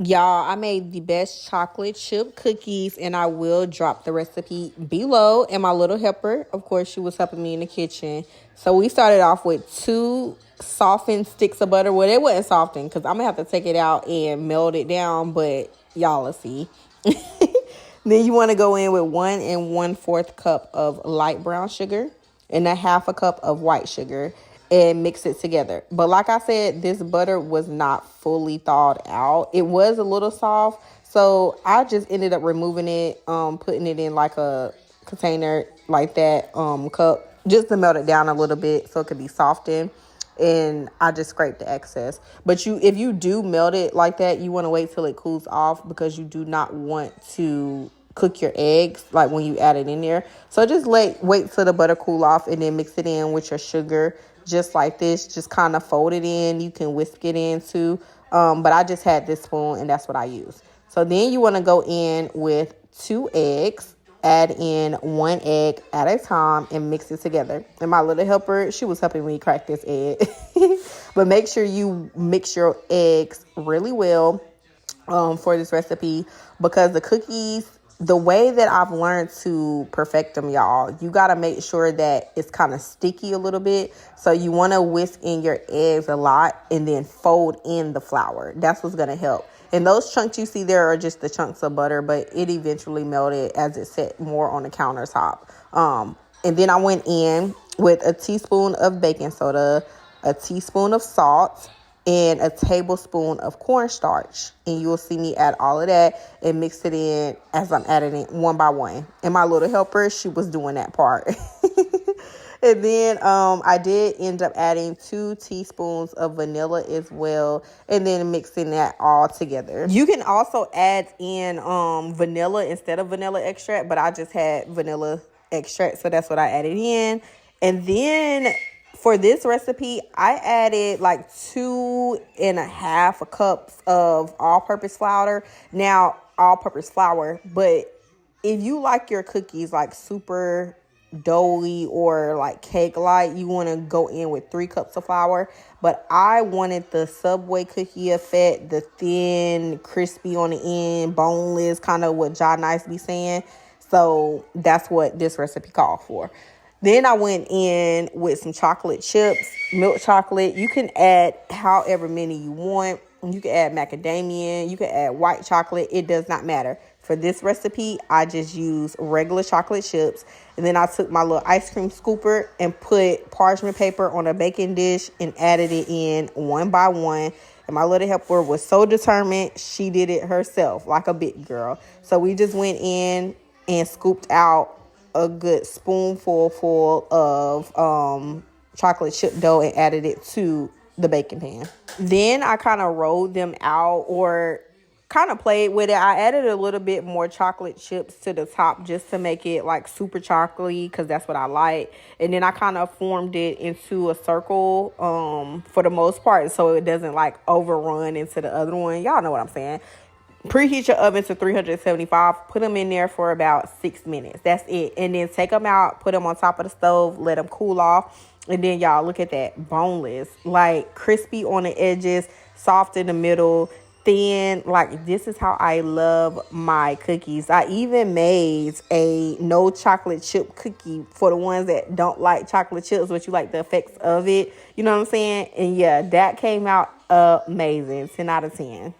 Y'all, I made the best chocolate chip cookies, and I will drop the recipe below. And my little helper, of course, she was helping me in the kitchen. So we started off with 2 softened sticks of butter. Well, it wasn't softened because I'm going to have to take it out and melt it down, but y'all will see. Then you want to go in with 1 1/4 cup of light brown sugar and a 1/2 cup of white sugar and mix it together. But like I said, this butter was not fully thawed out. It was a little soft. So I just ended up removing it, putting it in like a container like that, cup, just to melt it down a little bit so it could be softened. And I just scraped the excess. But if you do melt it like that, you want to wait till it cools off because you do not want to cook your eggs like when you add it in there. So just wait till the butter cool off and then mix it in with your sugar just like this. Just kind of fold it in. You can whisk it in too. But I just had this spoon and that's what I use. So then you want to go in with 2 eggs. Add in 1 egg at a time and mix it together. And my little helper, she was helping me crack this egg. But make sure you mix your eggs really well for this recipe, because the cookies, the way that I've learned to perfect them, y'all, you got to make sure that it's kind of sticky a little bit. So you want to whisk in your eggs a lot and then fold in the flour. That's what's going to help. And those chunks you see there are just the chunks of butter, but it eventually melted as it set more on the countertop. And then I went in with a teaspoon of baking soda, a teaspoon of salt, and a tablespoon of cornstarch. And you'll see me add all of that and mix it in as I'm adding it one by one. And my little helper, she was doing that part. And then I did end up adding 2 teaspoons of vanilla as well, and then mixing that all together. You can also add in vanilla instead of vanilla extract, but I just had vanilla extract, so that's what I added in. And then for this recipe, I added like 2.5 cups of all-purpose flour. Now, all-purpose flour, but if you like your cookies like super doughy or like cake like, you want to go in with 3 cups of flour. But I wanted the Subway cookie effect, the thin, crispy on the end, boneless, kind of what John Nice be saying. So that's what this recipe called for. Then I went in with some chocolate chips, milk chocolate. You can add however many you want. You can add macadamia. You can add white chocolate. It does not matter. For this recipe, I just use regular chocolate chips. And then I took my little ice cream scooper and put parchment paper on a baking dish and added it in one by one. And my little helper was so determined, she did it herself like a big girl. So we just went in and scooped out a good spoonful full of chocolate chip dough and added it to the baking pan. Then I kind of rolled them out, or kind of played with it. I added a little bit more chocolate chips to the top just to make it like super chocolatey, because that's what I like. And then I kind of formed it into a circle for the most part, so it doesn't like overrun into the other one. Y'all know what I'm saying. Preheat your oven to 375. Put them in there for about 6 minutes. That's it. And then take them out, put them on top of the stove, let them cool off. And then y'all look at that, boneless, like crispy on the edges, soft in the middle, thin. Like, this is how I love my cookies. I even made a no chocolate chip cookie for the ones that don't like chocolate chips, but you like the effects of it. You know what I'm saying? And yeah, that came out amazing. 10 out of 10.